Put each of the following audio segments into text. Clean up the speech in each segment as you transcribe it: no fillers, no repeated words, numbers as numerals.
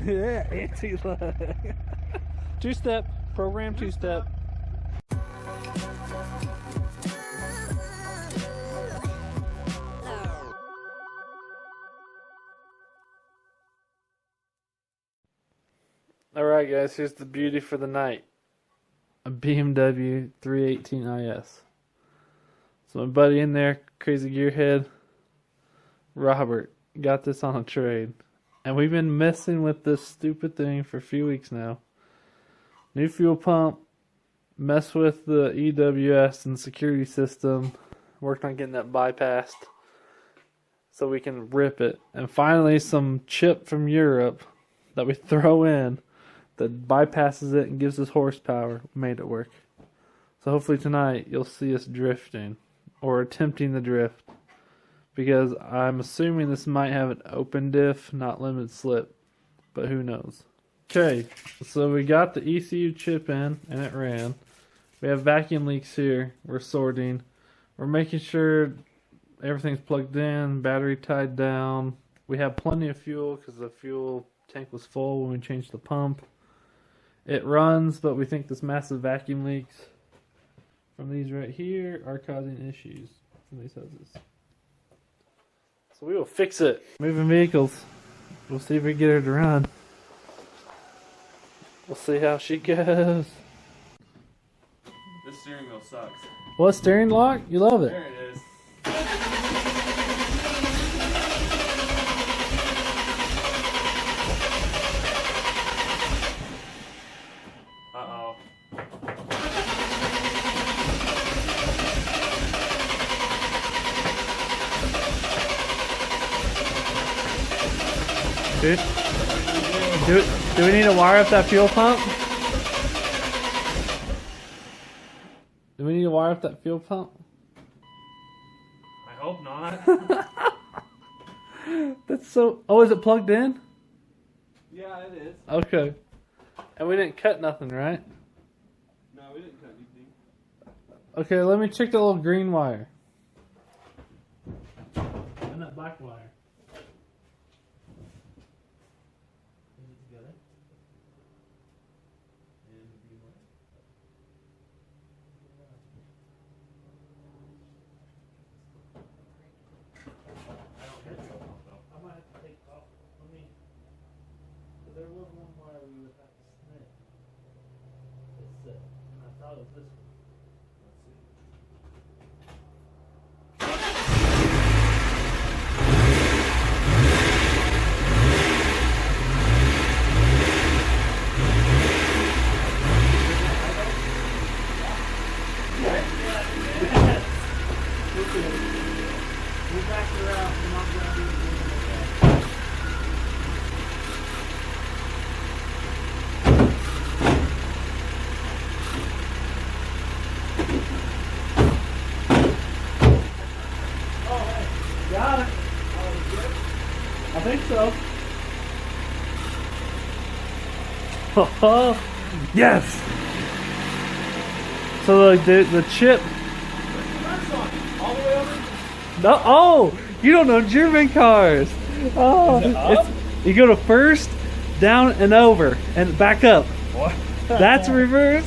Yeah, anti-lag. Two-step, program two-step. Alright guys, here's the beauty for the night. A BMW 318 IS. So my buddy in there, crazy gearhead, Robert, got this on a trade. And we've been messing with this stupid thing for a few weeks now. New fuel pump, mess with the EWS and security system, worked on getting that bypassed so we can rip it. And finally some chip from Europe that we throw in that bypasses it and gives us horsepower. Made it work. So hopefully tonight you'll see us drifting or attempting the drift, because I'm assuming this might have an open diff, not limited slip, but who knows. Okay, so we got the ECU chip in and it ran. We have vacuum leaks here. We're sorting. We're making sure everything's plugged in, battery tied down. We have plenty of fuel because the fuel tank was full when we changed the pump. It runs, but we think this massive vacuum leaks from these right here are causing issues from these hoses. So we will fix it. Moving vehicles. We'll see if we get her to run. We'll see how she goes. This steering wheel sucks. What, steering lock? You love it. There it is. Uh-oh. Dude, do we need to wire up that fuel pump? Do we need to wire up that fuel pump? I hope not. That's so... Oh, is it plugged in? Yeah, it is. Okay. And we didn't cut nothing, right? No, we didn't cut anything. Okay, let me check the little green wire. And that black wire. Is it together? And the green wire. I don't get it though. I might have to take off. Let me... But there was one wire we would have to snip. It's and I thought it was this one. Got it. I think so. Yes. So the chip. All the way over? No, oh, you don't know German cars. Oh, Is it up? You go to first, down and over, and back up. What? That's reverse.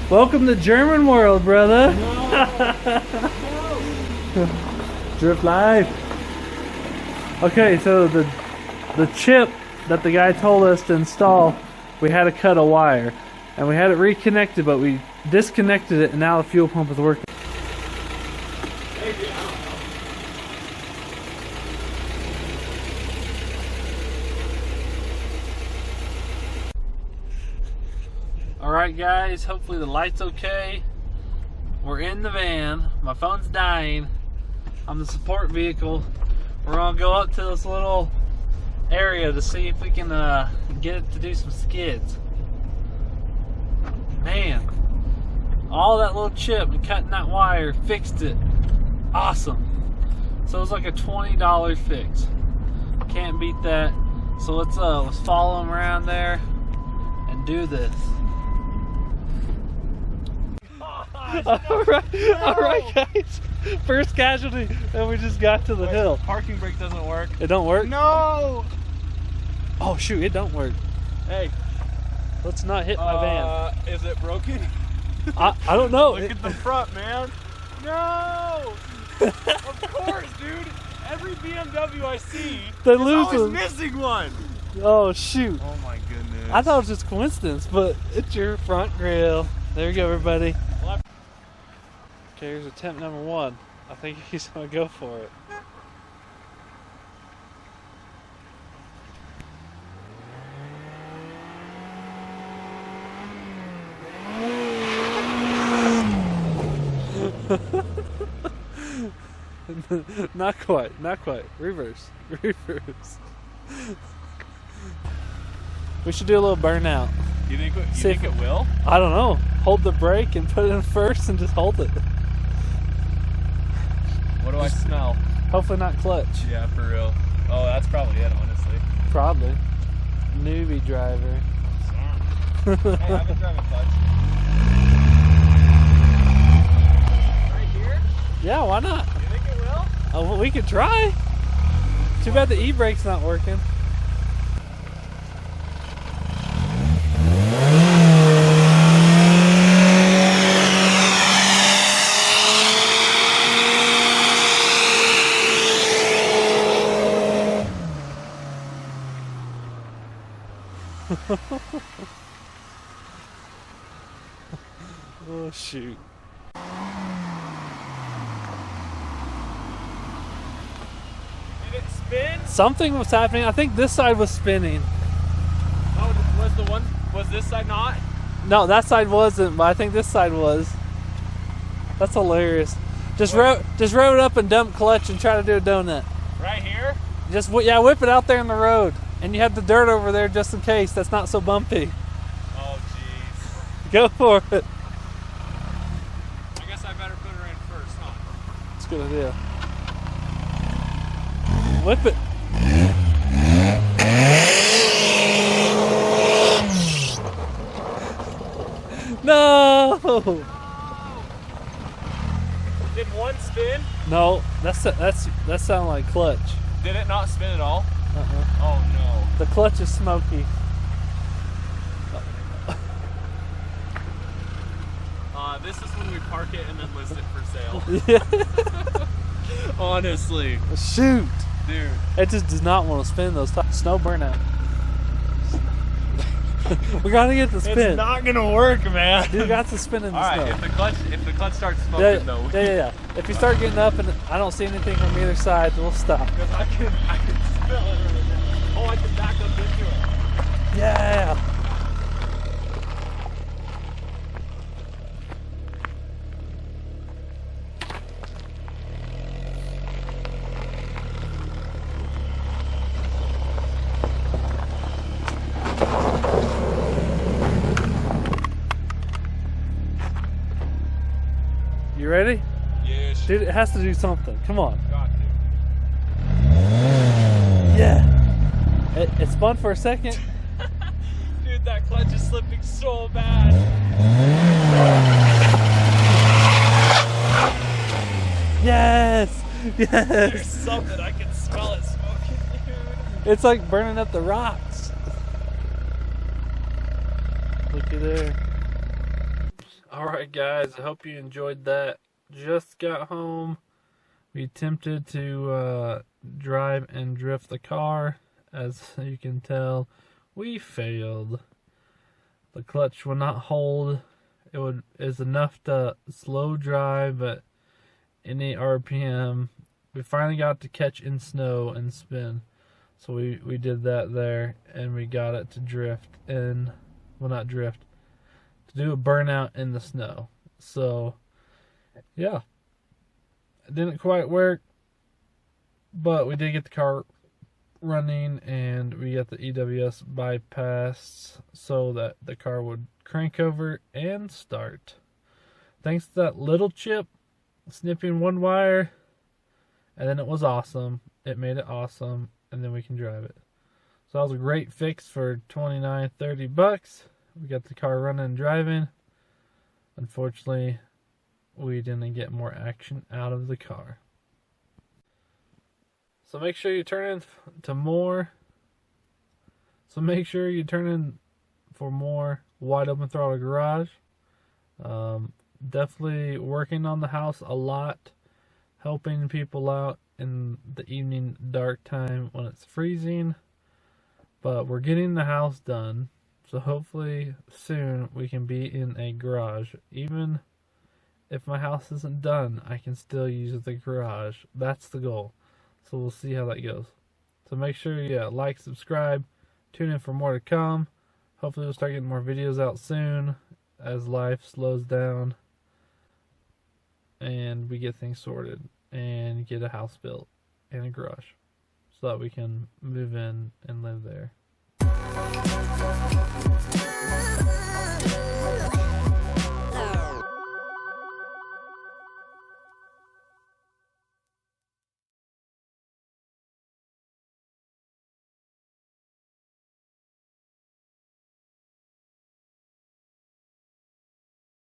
Welcome to German world, brother. Drift live. Okay, so the chip that the guy told us to install, we had to cut a wire, and we had it reconnected, but we disconnected it, and now the fuel pump is working. Maybe, I don't know. Alright guys, hopefully the light's okay. We're in the van. My phone's dying. I'm the support vehicle. We're gonna go up to this little area to see if we can get it to do some skids. Man, all that little chip and cutting that wire fixed it. Awesome. So it was like a $20 fix. Can't beat that. So let's follow them around there and do this. Alright guys, first casualty, and we just got to the hill. Parking brake doesn't work. It don't work? No! Oh shoot, it don't work. Hey. Let's not hit my van. Is it broken? I don't know. Look at the front, man. No! Of course, dude. Every BMW I see, They is lose always them. missing one. Oh shoot. Oh my goodness. I thought it was just coincidence, but it's your front grill. There you go, everybody. Okay, here's attempt number 1. I think he's gonna go for it. Not quite, not quite. Reverse, reverse. We should do a little burnout. You think See if it will? I don't know. Hold the brake and put it in first and just hold it. What do I smell? Hopefully not clutch. Yeah, for real. Oh, that's probably it, honestly. Probably. Newbie driver. Hey, I've been driving clutch. Right here? Yeah, why not? You think it will? Oh, well, we could try. Too bad the e-brake's not working. Oh shoot. Did it spin? Something was happening. I think this side was spinning. Oh, was this side not? No, that side wasn't, but I think this side was. That's hilarious. Just roll it up and dump clutch and try to do a donut. Right here? Just whip it out there in the road. And you have the dirt over there just in case. That's not so bumpy. Oh, jeez. Go for it. I guess I better put her in first, huh? That's a good idea. Whip it. No. Did one spin? No, that sounded like clutch. Did it not spin at all? Uh-uh. Oh no. The clutch is smoky. This is when we park it and then list it for sale. Yeah. Honestly. Shoot. Dude. It just does not want to spin those tires. Snow burnout. We gotta get the spin. It's not gonna work, man. You got to spin in the Alright, snow. if the clutch starts smoking though. Yeah. If you start getting up and I don't see anything from either side, we'll stop. Because I can smell it right now. Oh, I can back up into it. Yeah. You ready? Yes. Dude, it has to do something. Come on. Got to. Yeah. It spun for a second. Dude, that clutch is slipping so bad. Yes. There's Yes. something, I can smell it smoking, dude. It's like burning up the rocks. Looky there. Alright guys, I hope you enjoyed that. Just got home. We attempted to drive and drift the car. As you can tell, we failed. The clutch would not hold. Is enough to slow drive at any RPM. We finally got to catch in snow and spin. So we did that there and we got it to drift in, well not drift, to do a burnout in the snow. So yeah, it didn't quite work, but we did get the car running and we got the EWS bypassed so that the car would crank over and start. Thanks to that little chip snipping one wire, and then it was awesome. It made it awesome, and then we can drive it. So that was a great fix for $29-30. We got the car running and driving. Unfortunately, we didn't get more action out of the car. So make sure you turn in to more So make sure you turn in for more Wide Open Throttle Garage. Definitely working on the house a lot, helping people out in the evening dark time when it's freezing. But we're getting the house done, so hopefully soon we can be in a garage. Even if my house isn't done, I can still use the garage. That's the goal. So we'll see how that goes. So make sure you like, subscribe, tune in for more to come. Hopefully we'll start getting more videos out soon as life slows down and we get things sorted and get a house built and a garage so that we can move in and live there.